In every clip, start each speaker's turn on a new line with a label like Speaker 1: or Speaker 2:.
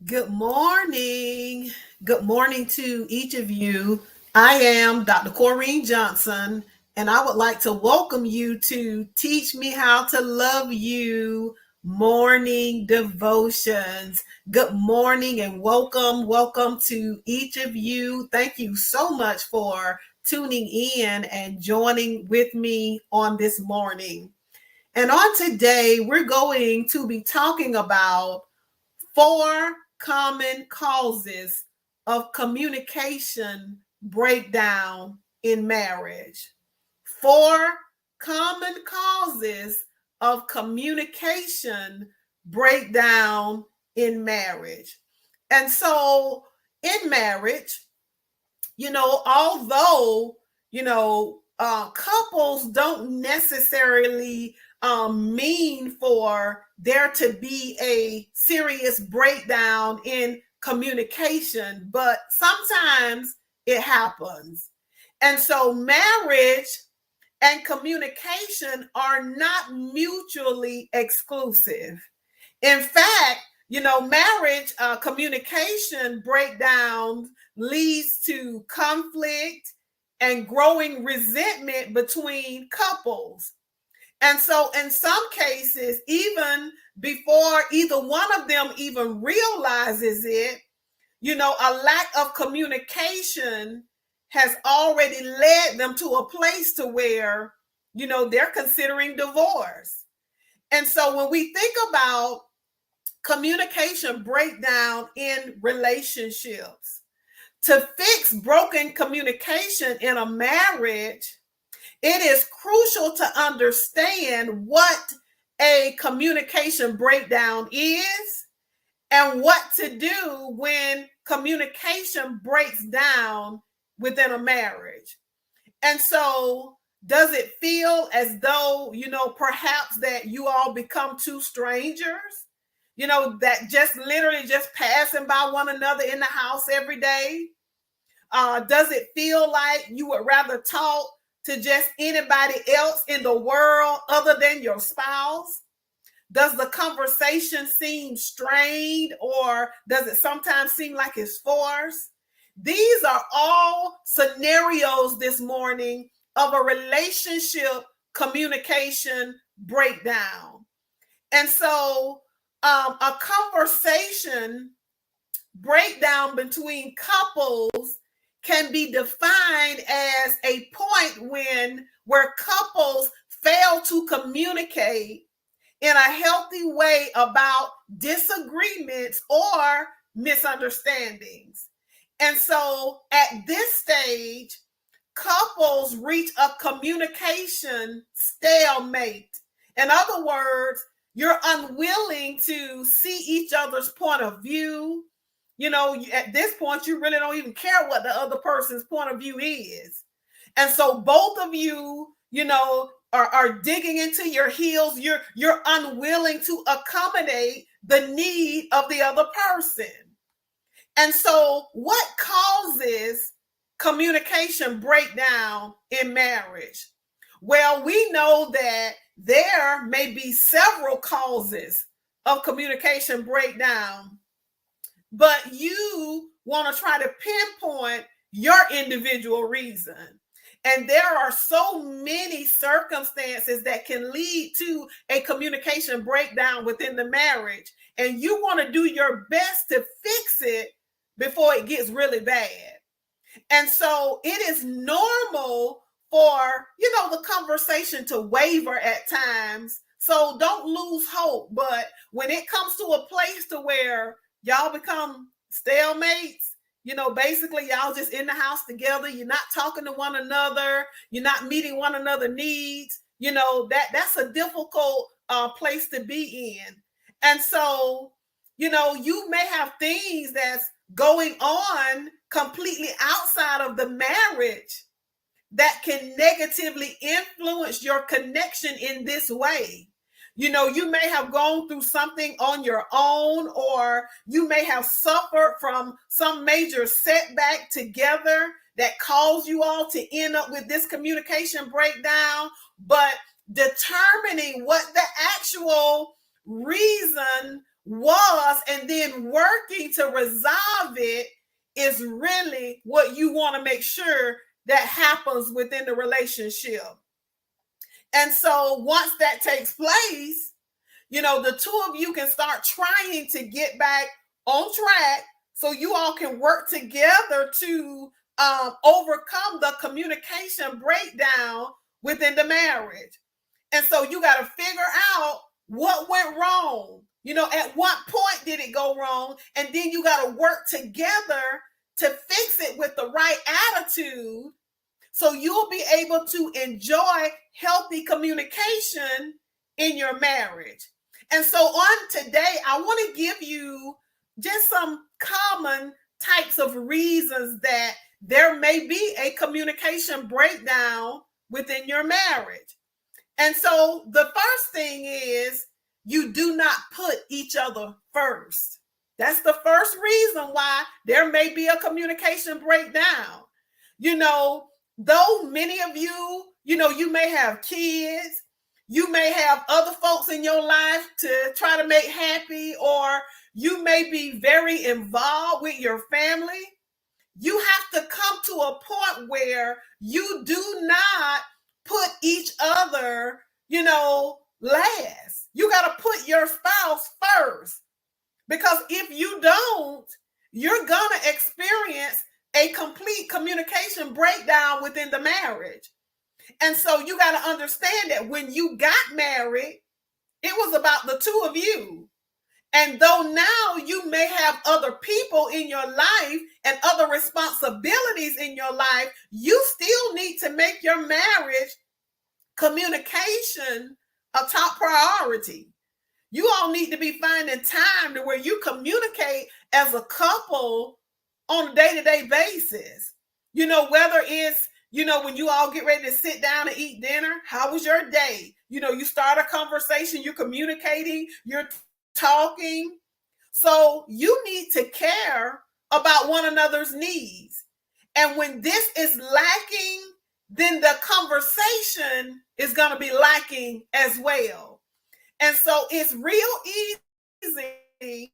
Speaker 1: Good morning. Good morning to each of you. I am Dr. Corrine Johnson, and I would like to welcome you to Teach Me How to Love You Morning Devotions. Good morning and welcome. Welcome to each of you. Thank you so much for tuning in and joining with me on this morning. And on today, we're going to be talking about 4 common causes of communication breakdown in marriage. 4 common causes of communication breakdown in marriage. And so, in marriage, although, couples don't necessarily mean for there to be a serious breakdown in communication, but sometimes it happens. And so marriage and communication are not mutually exclusive. In fact, marriage communication breakdowns leads to conflict and growing resentment between couples. And so in some cases, even before either one of them even realizes it, a lack of communication has already led them to a place to where, they're considering divorce. And so when we think about communication breakdown in relationships, to fix broken communication in a marriage, it is crucial to understand what a communication breakdown is and what to do when communication breaks down within a marriage. And so, does it feel as though, perhaps that you all become two strangers, that just literally just passing by one another in the house every day? Does it feel like you would rather talk to just anybody else in the world other than your spouse? Does the conversation seem strained, or does it sometimes seem like it's forced? These are all scenarios this morning of a relationship communication breakdown. And so a conversation breakdown between couples can be defined as a point where couples fail to communicate in a healthy way about disagreements or misunderstandings. And so at this stage, couples reach a communication stalemate. In other words, you're unwilling to see each other's point of view. At this point, you really don't even care what the other person's point of view is. And so both of you, are digging into your heels. You're unwilling to accommodate the need of the other person. And so what causes communication breakdown in marriage? Well, we know that there may be several causes of communication breakdown, but you want to try to pinpoint your individual reason. And there are so many circumstances that can lead to a communication breakdown within the marriage. And you want to do your best to fix it before it gets really bad. And so it is normal for, the conversation to waver at times. So don't lose hope. But when it comes to a place to where y'all become stalemates, basically y'all just in the house together, you're not talking to one another, you're not meeting one another's needs, that's a difficult place to be in. And so, you may have things that's going on completely outside of the marriage that can negatively influence your connection in this way. You may have gone through something on your own, or you may have suffered from some major setback together that caused you all to end up with this communication breakdown. But determining what the actual reason was, and then working to resolve it is really what you want to make sure that happens within the relationship. And so once that takes place, the two of you can start trying to get back on track so you all can work together to overcome the communication breakdown within the marriage. And so you got to figure out what went wrong. At what point did it go wrong? And then you got to work together to fix it with the right attitude so you'll be able to enjoy healthy communication in your marriage. And so on today, I want to give you just some common types of reasons that there may be a communication breakdown within your marriage. And so the first thing is you do not put each other first. That's the first reason why there may be a communication breakdown. Though many of you, you may have kids, you may have other folks in your life to try to make happy, or you may be very involved with your family. You have to come to a point where you do not put each other, last. You got to put your spouse first, because if you don't, you're going to experience a complete communication breakdown within the marriage. And so you got to understand that when you got married, it was about the two of you. And though now you may have other people in your life and other responsibilities in your life, you still need to make your marriage communication a top priority. You all need to be finding time to where you communicate as a couple on a day-to-day basis. Whether it's, when you all get ready to sit down and eat dinner, how was your day? You start a conversation, you're communicating, you're talking. So you need to care about one another's needs. And when this is lacking, then the conversation is going to be lacking as well. And so it's real easy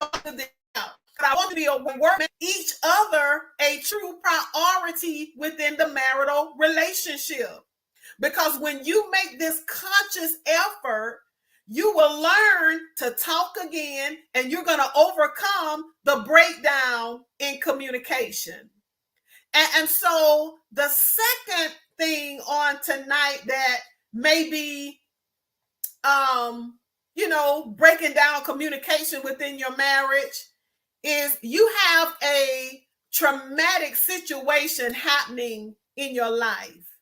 Speaker 1: but I want to be aware each other a true priority within the marital relationship. Because when you make this conscious effort, you will learn to talk again, and you're going to overcome the breakdown in communication. And so the second thing on tonight that may be, breaking down communication within your marriage is you have a traumatic situation happening in your life.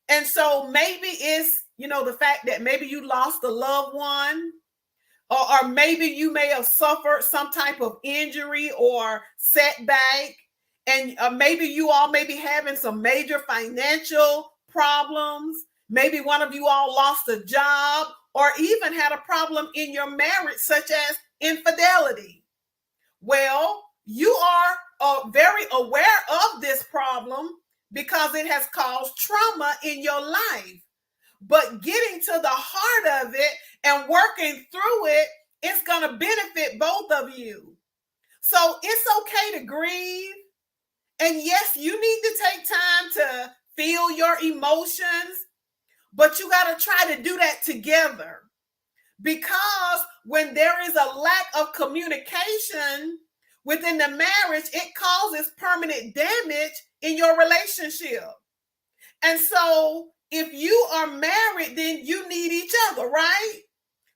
Speaker 1: And so maybe it's, the fact that maybe you lost a loved one, or maybe you may have suffered some type of injury or setback, and maybe you all may be having some major financial problems. Maybe one of you all lost a job, or even had a problem in your marriage, such as infidelity. Well, you are very aware of this problem because it has caused trauma in your life. But getting to the heart of it and working through it, it's going to benefit both of you. So it's okay to grieve. And yes, you need to take time to feel your emotions, but you got to try to do that together. Because when there is a lack of communication within the marriage, it causes permanent damage in your relationship. And so if you are married, then you need each other, right?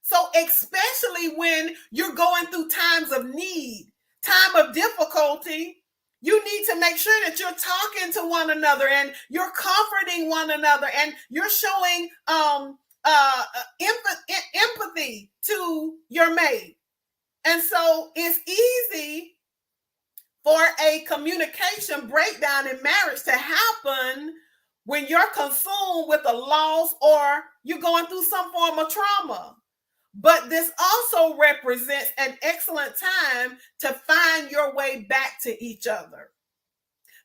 Speaker 1: So especially when you're going through times of need, time of difficulty, you need to make sure that you're talking to one another and you're comforting one another and you're showing empathy to your mate. And so it's easy for a communication breakdown in marriage to happen when you're consumed with a loss or you're going through some form of trauma. But this also represents an excellent time to find your way back to each other.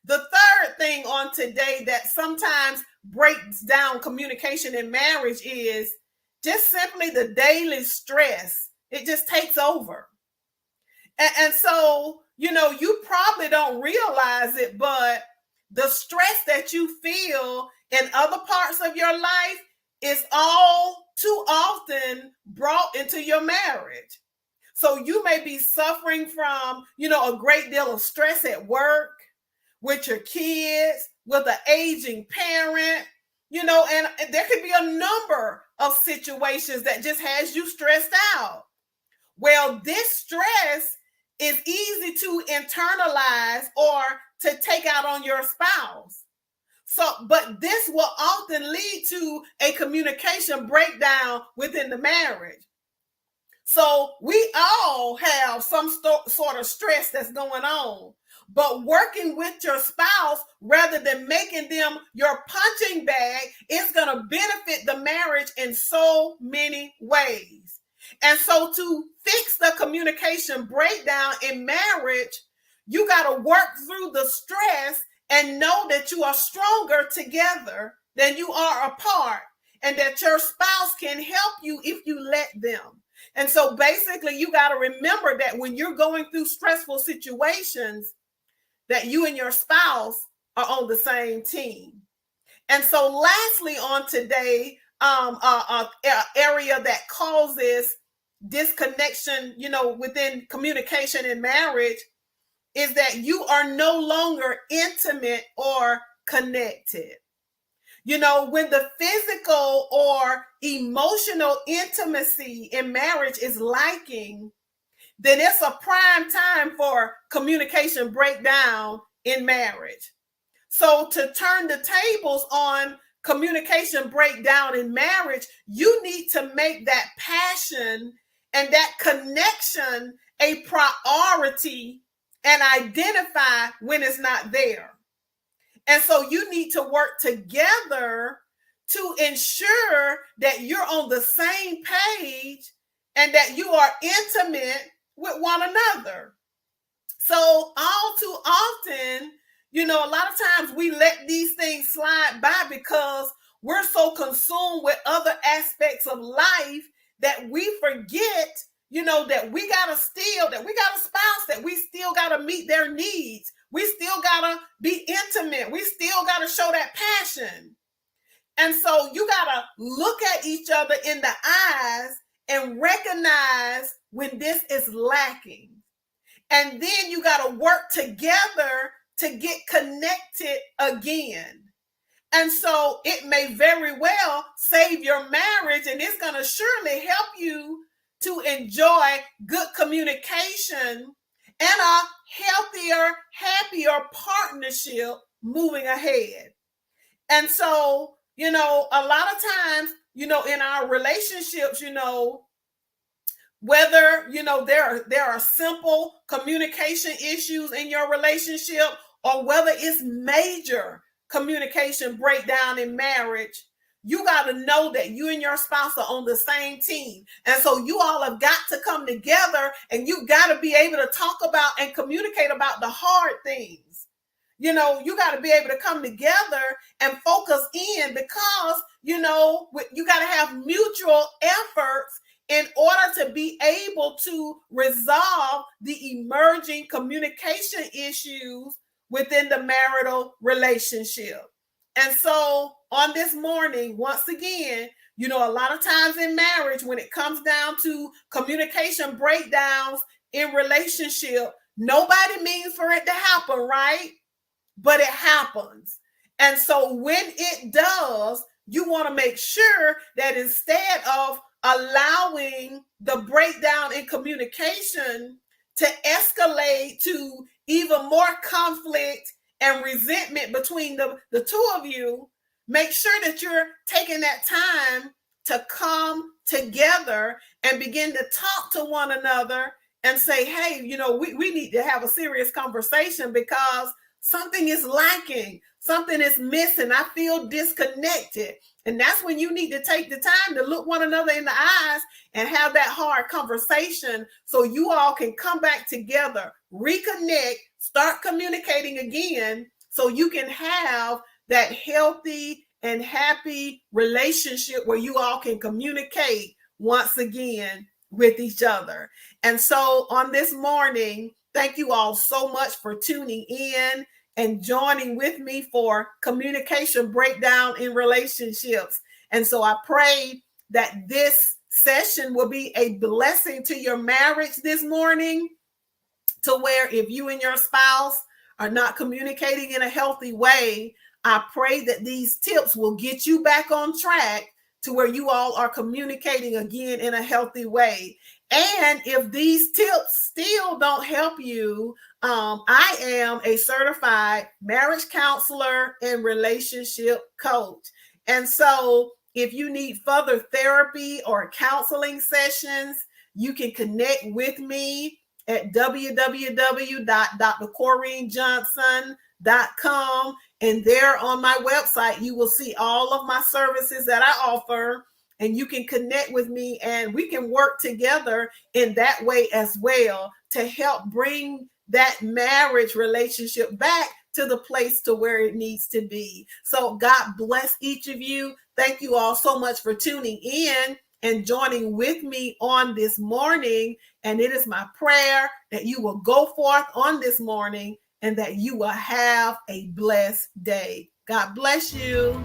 Speaker 1: The third thing on today that sometimes breaks down communication in marriage is just simply the daily stress, it just takes over. And so, you probably don't realize it, but the stress that you feel in other parts of your life is all too often brought into your marriage. So you may be suffering from, a great deal of stress at work, with your kids, with an aging parent, and there could be a number of situations that just has you stressed out. Well, this stress is easy to internalize or to take out on your spouse. So, but this will often lead to a communication breakdown within the marriage. So we all have some sort of stress that's going on, but working with your spouse rather than making them your punching bag is going to benefit the marriage in so many ways. And so to fix the communication breakdown in marriage, you got to work through the stress and know that you are stronger together than you are apart, and that your spouse can help you if you let them. And so basically, you got to remember that when you're going through stressful situations, that you and your spouse are on the same team. And so lastly, on today, area that causes disconnection, within communication in marriage, is that you are no longer intimate or connected. When the physical or emotional intimacy in marriage is lacking, then it's a prime time for communication breakdown in marriage. So to turn the tables on communication breakdown in marriage, you need to make that passion and that connection a priority and identify when it's not there. And so you need to work together to ensure that you're on the same page and that you are intimate with one another. So all too often, a lot of times we let these things slide by because we're so consumed with other aspects of life that we forget, that we got a spouse, that we still got to meet their needs. We still got to be intimate. We still got to show that passion. And so you got to look at each other in the eyes and recognize when this is lacking. And then you got to work together to get connected again. And so it may very well save your marriage, and it's going to surely help you to enjoy good communication and a healthier, happier partnership moving ahead. And so, a lot of times, in our relationships, whether, there are simple communication issues in your relationship, or whether it's major communication breakdown in marriage, you got to know that you and your spouse are on the same team. And so you all have got to come together, and you got to be able to talk about and communicate about the hard things. You got to be able to come together and focus in, because, you got to have mutual efforts in order to be able to resolve the emerging communication issues within the marital relationship. And so on this morning, once again, a lot of times in marriage, when it comes down to communication breakdowns in relationship, nobody means for it to happen, right? But it happens. And so when it does, you want to make sure that instead of allowing the breakdown in communication to escalate to even more conflict and resentment between the two of you, make sure that you're taking that time to come together and begin to talk to one another and say, hey, we need to have a serious conversation because something is lacking. Something is missing. I feel disconnected. And that's when you need to take the time to look one another in the eyes and have that hard conversation so you all can come back together, reconnect, start communicating again so you can have that healthy and happy relationship where you all can communicate once again with each other. And so on this morning, thank you all so much for tuning in and joining with me for communication breakdown in relationships. And so I pray that this session will be a blessing to your marriage this morning, to where if you and your spouse are not communicating in a healthy way, I pray that these tips will get you back on track to where you all are communicating again in a healthy way. And if these tips still don't help you, I am a certified marriage counselor and relationship coach. And so if you need further therapy or counseling sessions, you can connect with me at www.drcorrinejohnson.com. And there on my website, you will see all of my services that I offer, and you can connect with me and we can work together in that way as well to help bring that marriage relationship back to the place to where it needs to be. So God bless each of you. Thank you all so much for tuning in and joining with me on this morning. And it is my prayer that you will go forth on this morning and that you will have a blessed day. God bless you.